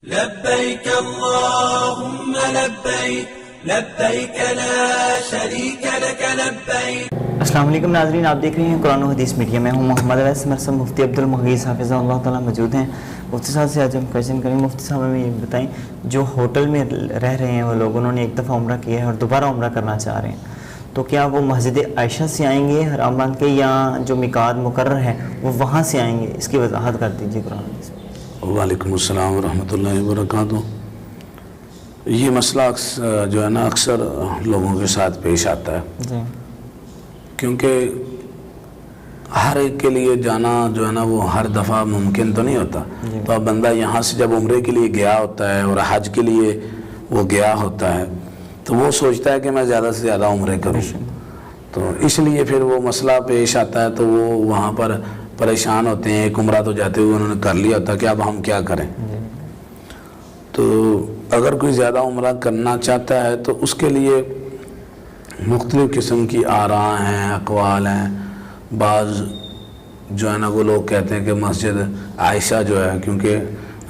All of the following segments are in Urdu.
لبيك اللهم لبيك لبيك لا شريك لك لبيك۔ السلام علیکم ناظرین، آپ دیکھ رہے ہیں قرآن و حدیث میڈیا میں ہوں محمد اویس مرسم۔ مفتی عبدالمغیث حافظہ اللہ تعالیٰ موجود ہیں۔ مفتی صاحب سے آج ہم کویشچن کریں۔ مفتی صاحب ہمیں یہ بتائیں، جو ہوٹل میں رہ رہے ہیں وہ لوگ، انہوں نے ایک دفعہ عمرہ کیا ہے اور دوبارہ عمرہ کرنا چاہ رہے ہیں، تو کیا وہ مسجد عائشہ سے آئیں گے حرام باندھ کے، یا جو میقات مقرر ہے وہ وہاں سے آئیں گے؟ اس کی وضاحت کر دیجیے قرآن و حدیث میں۔ وعلیکم السلام ورحمۃ اللہ وبرکاتہ۔ یہ مسئلہ جو ہے نا اکثر لوگوں کے ساتھ پیش آتا ہے جی، کیونکہ ہر ایک کے لیے جانا جو ہے نا وہ ہر دفعہ ممکن تو نہیں ہوتا۔ تو اب بندہ یہاں سے جب عمرے کے لیے گیا ہوتا ہے اور حج کے لیے وہ گیا ہوتا ہے تو وہ سوچتا ہے کہ میں زیادہ سے زیادہ عمرے کروں، تو اس لیے پھر وہ مسئلہ پیش آتا ہے، تو وہ وہاں پر پریشان ہوتے ہیں۔ ایک عمرہ تو جاتے ہوئے انہوں نے کر لیا ہوتا کہ اب ہم کیا کریں۔ تو اگر کوئی زیادہ عمرہ کرنا چاہتا ہے تو اس کے لیے مختلف قسم کی آراء ہیں، اقوال ہیں۔ بعض جو ہے نا وہ لوگ کہتے ہیں کہ مسجد عائشہ جو ہے، کیونکہ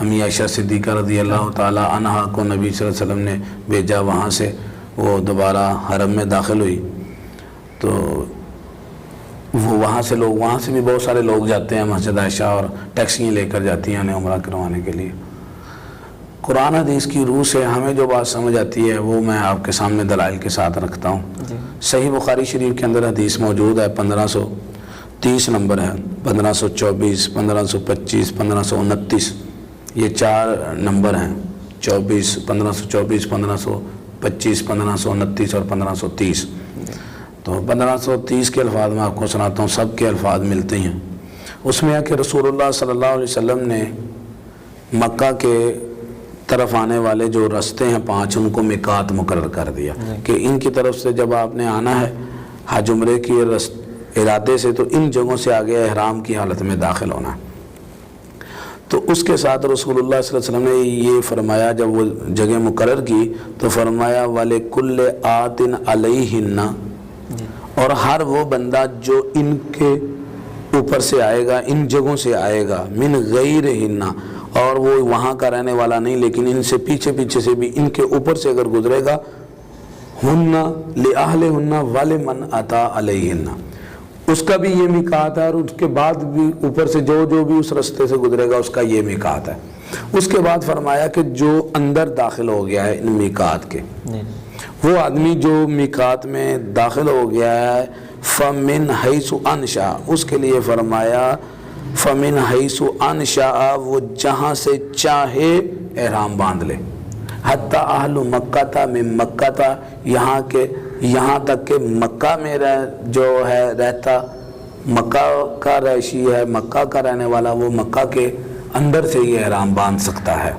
امی عائشہ صدیقہ رضی اللہ تعالی عنہا کو نبی صلی اللہ علیہ وسلم نے بھیجا، وہاں سے وہ دوبارہ حرم میں داخل ہوئی، تو وہ وہاں سے بھی بہت سارے لوگ جاتے ہیں مسجد عائشہ، اور ٹیکسیاں لے کر جاتی ہیں انہیں عمرہ کروانے کے لیے۔ قرآن حدیث کی روح سے ہمیں جو بات سمجھ آتی ہے وہ میں آپ کے سامنے دلائل کے ساتھ رکھتا ہوں۔ صحیح بخاری شریف کے اندر حدیث موجود ہے، 1530 نمبر ہے، 1524، 1525، 1529، یہ 4 نمبر ہیں، 1524، 1525، 1529 اور 1530۔ تو 1530 کے الفاظ میں آپ کو سناتا ہوں، سب کے الفاظ ملتے ہیں۔ اس میں ہے کہ رسول اللہ صلی اللہ علیہ وسلم نے مکہ کے طرف آنے والے جو رستے ہیں 5، ان کو میقات مقرر کر دیا کہ ان کی طرف سے جب آپ نے آنا ہے حج عمرے کی ارادے سے، تو ان جگہوں سے آگے احرام کی حالت میں داخل ہونا ہے۔ تو اس کے ساتھ رسول اللہ صلی اللہ علیہ وسلم نے یہ فرمایا، جب وہ جگہ مقرر کی تو فرمایا وَلِكُلِّ آتٍ عَلَيْهِنَّ، اور ہر وہ بندہ جو ان کے اوپر سے آئے گا، ان جگہوں سے آئے گا، من غیرہن، اور وہ وہاں کا رہنے والا نہیں لیکن ان سے پیچھے سے بھی ان کے اوپر سے اگر گزرے گا، ہن لِأَهْلِهُنَّ وَلِمَنْ أَتَى عَلَيْهِنَّ، اس کا بھی یہ میقات ہے، اور اس کے بعد بھی اوپر سے جو بھی اس رستے سے گزرے گا اس کا یہ میقات ہے۔ اس کے بعد فرمایا کہ جو اندر داخل ہو گیا ہے ان میقات کے، وہ آدمی جو میقات میں داخل ہو گیا ہے، فَمِنْ حَيْثُ أَنْشَأَ، اس کے لیے فرمایا فَمِنْ حَيْثُ أَنْشَأَ، وہ جہاں سے چاہے احرام باندھ لے، حَتَّى أَهْلُ مَكَّةَ مِن مَكَّةَ، یہاں تک کہ مکہ میں جو ہے رہتا، مکہ کا رہائشی ہے، مکہ کا رہنے والا، وہ مکہ کے اندر سے یہ احرام باندھ سکتا ہے۔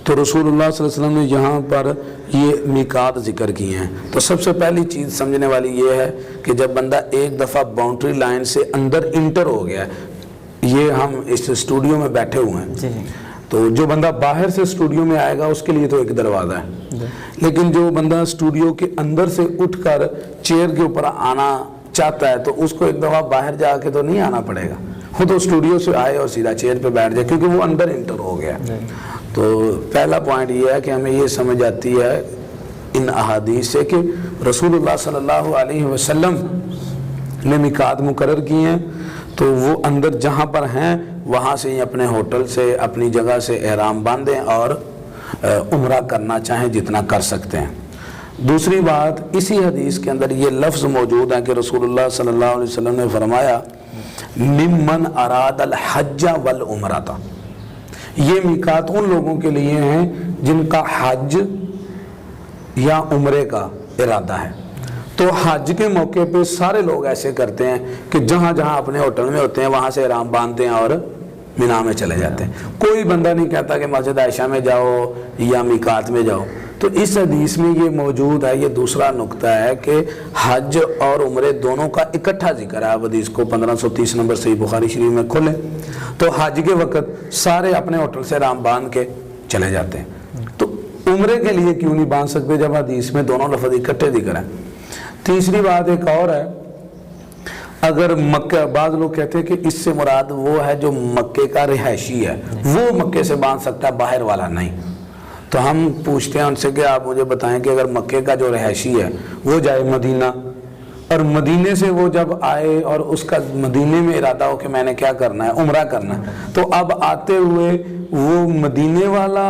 تو رسول اللہ صلی اللہ علیہ وسلم نے یہاں پر یہ میقات ذکر کی ہیں۔ تو سب سے پہلی چیز سمجھنے والی یہ ہے کہ جب بندہ ایک دفعہ باؤنڈری لائن سے اندر انٹر ہو گیا ہے، یہ ہم اس اسٹوڈیو میں بیٹھے ہوئے ہیں، تو جو بندہ باہر سے اسٹوڈیو میں آئے گا اس کے لیے تو ایک دروازہ ہے، لیکن جو بندہ اسٹوڈیو کے اندر سے اٹھ کر چیئر کے اوپر آنا چاہتا ہے تو اس کو ایک دفعہ باہر جا کے تو نہیں آنا پڑے گا، وہ تو اسٹوڈیو سے آئے اور سیدھا چیئر پہ بیٹھ جائے، کیونکہ وہ اندر انٹر ہو گیا۔ تو پہلا پوائنٹ یہ ہے کہ ہمیں یہ سمجھ آتی ہے ان احادیث سے کہ رسول اللہ صلی اللہ علیہ وسلم نے میقات مقرر کی ہیں، تو وہ اندر جہاں پر ہیں وہاں سے ہی اپنے ہوٹل سے، اپنی جگہ سے احرام باندھیں اور عمرہ کرنا چاہیں جتنا کر سکتے ہیں۔ دوسری بات، اسی حدیث کے اندر یہ لفظ موجود ہے کہ رسول اللہ صلی اللہ علیہ وسلم نے فرمایا ممن اراد الحج والعمرۃ، یہ میقات ان لوگوں کے لیے ہیں جن کا حج یا عمرے کا ارادہ ہے۔ تو حج کے موقع پہ سارے لوگ ایسے کرتے ہیں کہ جہاں جہاں اپنے ہوٹل میں ہوتے ہیں وہاں سے احرام باندھتے ہیں اور مینا میں چلے جاتے ہیں۔ کوئی بندہ نہیں کہتا کہ مسجد عائشہ میں جاؤ یا میقات میں جاؤ۔ تو اس حدیث میں یہ موجود ہے، یہ دوسرا نقطہ ہے کہ حج اور عمرے دونوں کا اکٹھا ذکر ہے۔ آپ حدیث کو 1530 نمبر صحیح بخاری شریف میں کھولیں تو حج کے وقت سارے اپنے ہوٹل سے احرام باندھ کے چلے جاتے ہیں، تو عمرے کے لیے کیوں نہیں باندھ سکتے جب حدیث میں دونوں لفظ اکٹھے ذکر ہیں؟ تیسری بات ایک اور ہے، اگر مکہ، بعض لوگ کہتے ہیں کہ اس سے مراد وہ ہے جو مکے کا رہائشی ہے، وہ مکے سے باندھ سکتا ہے، باہر والا نہیں. تو ہم پوچھتے ہیں ان سے کہ آپ مجھے بتائیں کہ اگر مکے کا جو رہائشی ہے وہ جائے مدینہ، اور مدینے سے وہ جب آئے اور اس کا مدینے میں ارادہ ہو کہ میں نے کیا کرنا ہے، عمرہ کرنا ہے، تو اب آتے ہوئے وہ مدینے والا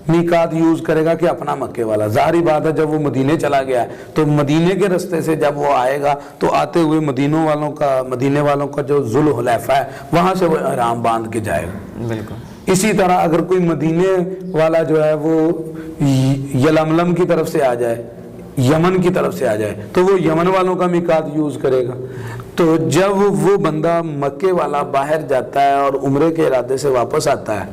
میقات یوز کرے گا کہ اپنا مکے والا؟ ظاہری بات ہے جب وہ مدینے چلا گیا ہے تو مدینے کے رستے سے جب وہ آئے گا تو آتے ہوئے مدینے والوں کا جو ذوالحلیفہ ہے وہاں سے وہ احرام باندھ کے جائے گا. بالکل اسی طرح اگر کوئی مدینے والا جو ہے وہ یلملم کی طرف سے آ جائے، یمن کی طرف سے آ جائے، تو وہ یمن والوں کا میقات یوز کرے گا. تو جب وہ بندہ مکے والا باہر جاتا ہے اور عمرے کے ارادے سے واپس آتا ہے،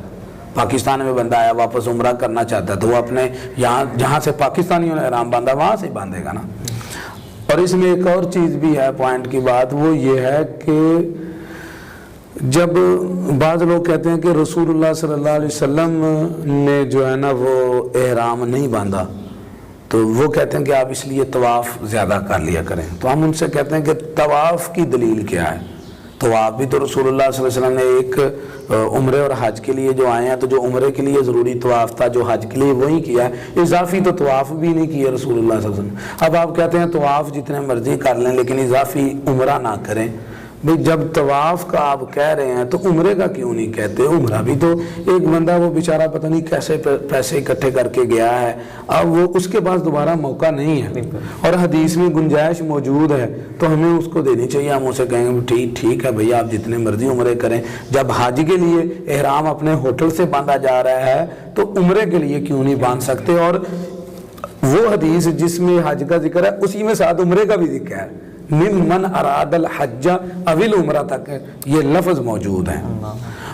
پاکستان میں بندہ آیا واپس عمرہ کرنا چاہتا ہے، تو وہ اپنے یہاں جہاں سے پاکستانیوں نے احرام باندھا وہاں سے باندھے گا نا. اور اس میں ایک اور چیز بھی ہے، پوائنٹ کی بات وہ یہ ہے کہ جب بعض لوگ کہتے ہیں کہ رسول اللہ صلی اللہ علیہ وسلم نے جو ہے نا وہ احرام نہیں باندھا، تو وہ کہتے ہیں کہ آپ اس لیے طواف زیادہ کر لیا کریں. تو ہم ان سے کہتے ہیں کہ طواف کی دلیل کیا ہے؟ طواف بھی تو رسول اللہ صلی اللہ علیہ وسلم نے ایک عمرے اور حج کے لیے جو آئے ہیں تو جو عمرے کے لیے ضروری طواف تھا جو حج کے لیے وہی کیا ہے، اضافی تو طواف بھی نہیں کیا رسول اللہ صلی اللہ علیہ وسلم. اب آپ کہتے ہیں طواف جتنے مرضی کر لیں لیکن اضافی عمرہ نہ کریں. بھئی جب طواف کا آپ کہہ رہے ہیں تو عمرے کا کیوں نہیں کہتے؟ عمرہ بھی تو ایک بندہ وہ بیچارہ پتہ نہیں کیسے پیسے اکٹھے کر کے گیا ہے، اب وہ اس کے پاس دوبارہ موقع نہیں ہے اور حدیث میں گنجائش موجود ہے تو ہمیں اس کو دینی چاہیے. ہم اسے کہیں گے ٹھیک ہے بھئی آپ جتنے مرضی عمرے کریں، جب حج کے لیے احرام اپنے ہوٹل سے باندھا جا رہا ہے تو عمرے کے لیے کیوں نہیں باندھ سکتے؟ اور وہ حدیث جس میں حج کا ذکر ہے اسی میں ساتھ عمرے کا بھی ذکر ہے، من اراد الحج اویل عمرہ تک یہ لفظ موجود ہے.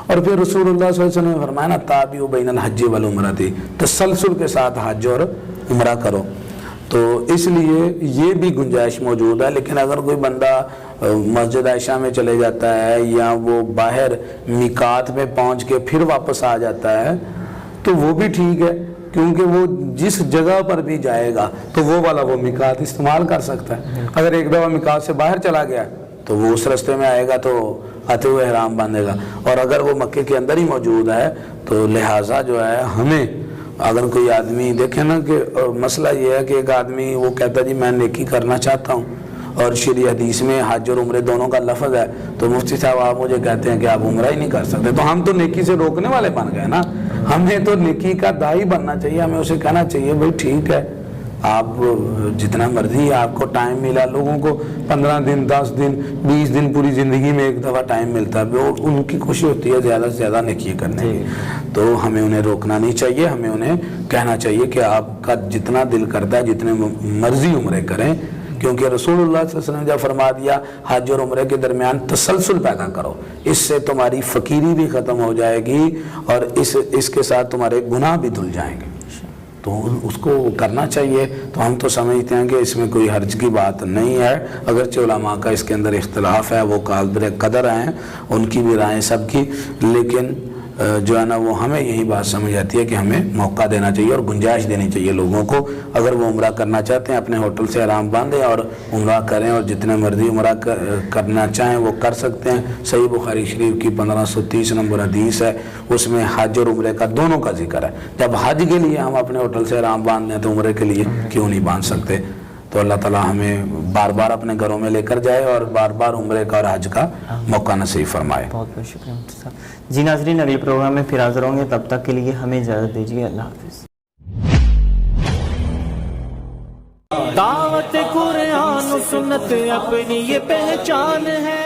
اور پھر رسول اللہ صلی اللہ علیہ وسلم نے فرمایا نا تابعوا بین الحج والعمرہ، تسلسل کے ساتھ حج اور عمرہ کرو. تو اس لیے یہ بھی گنجائش موجود ہے. لیکن اگر کوئی بندہ مسجد عائشہ میں چلے جاتا ہے یا وہ باہر میقات میں پہنچ کے پھر واپس آ جاتا ہے تو وہ بھی ٹھیک ہے، کیونکہ وہ جس جگہ پر بھی جائے گا تو وہ والا وہ میقات استعمال کر سکتا ہے. اگر ایک دفعہ میقات سے باہر چلا گیا تو وہ اس رستے میں آئے گا تو آتے ہوئے احرام باندھے گا. اور اگر وہ مکے کے اندر ہی موجود ہے تو لہٰذا جو ہے ہمیں، اگر کوئی آدمی دیکھیں نا کہ مسئلہ یہ ہے کہ ایک آدمی وہ کہتا ہے جی میں نیکی کرنا چاہتا ہوں اور شرعی حدیث میں حج اور عمرے دونوں کا لفظ ہے، تو مفتی صاحب آپ مجھے کہتے ہیں کہ آپ عمرہ ہی نہیں کر سکتے، تو ہم تو نیکی سے روکنے والے بن گئے نا. ہمیں تو نیکی کا داعی بننا چاہیے. ہمیں اسے کہنا چاہیے بھائی ٹھیک ہے آپ جتنا مرضی آپ کو ٹائم ملا، لوگوں کو 15 دن 10 دن 20 دن پوری زندگی میں ایک دفعہ ٹائم ملتا ہے، وہ ان کی خوشی ہوتی ہے زیادہ سے زیادہ نیکی کرنے کی. تو ہمیں انہیں روکنا نہیں چاہیے، ہمیں انہیں کہنا چاہیے کہ آپ کا جتنا دل کرتا ہے جتنے مرضی عمرے کریں، کیونکہ رسول اللہ صلی اللہ علیہ وسلم نے جب فرما دیا حج اور عمرے کے درمیان تسلسل پیدا کرو، اس سے تمہاری فقیری بھی ختم ہو جائے گی اور اس کے ساتھ تمہارے گناہ بھی دھل جائیں گے. تو اس کو کرنا چاہیے. تو ہم تو سمجھتے ہیں کہ اس میں کوئی حرج کی بات نہیں ہے، اگرچہ علماء کا اس کے اندر اختلاف ہے، وہ قابل قدر ہیں، ان کی بھی رائیں سب کی، لیکن جو ہے نا وہ ہمیں یہی بات سمجھ آتی ہے کہ ہمیں موقع دینا چاہیے اور گنجائش دینی چاہیے لوگوں کو. اگر وہ عمرہ کرنا چاہتے ہیں اپنے ہوٹل سے آرام باندھیں اور عمرہ کریں، اور جتنے مرضی عمرہ کرنا چاہیں وہ کر سکتے ہیں. صحیح بخاری شریف کی 1530 نمبر حدیث ہے، اس میں حج اور عمرے کا دونوں کا ذکر ہے. جب حج کے لیے ہم اپنے ہوٹل سے آرام باندھ دیں تو عمرے کے لیے کیوں نہیں باندھ سکتے؟ تو اللہ تعالیٰ ہمیں بار بار اپنے گھروں میں لے کر جائے اور بار بار عمرے کا اور حج کا موقع نصیب فرمائے. بہت بہت شکریہ مفتی صاحب. جی ناظرین، اگلے پروگرام میں پھر حاضر ہوں گے، تب تک کے لیے ہمیں اجازت دیجیے. اللہ حافظ. دعوت قرآن و سنت اپنی یہ پہچان ہے.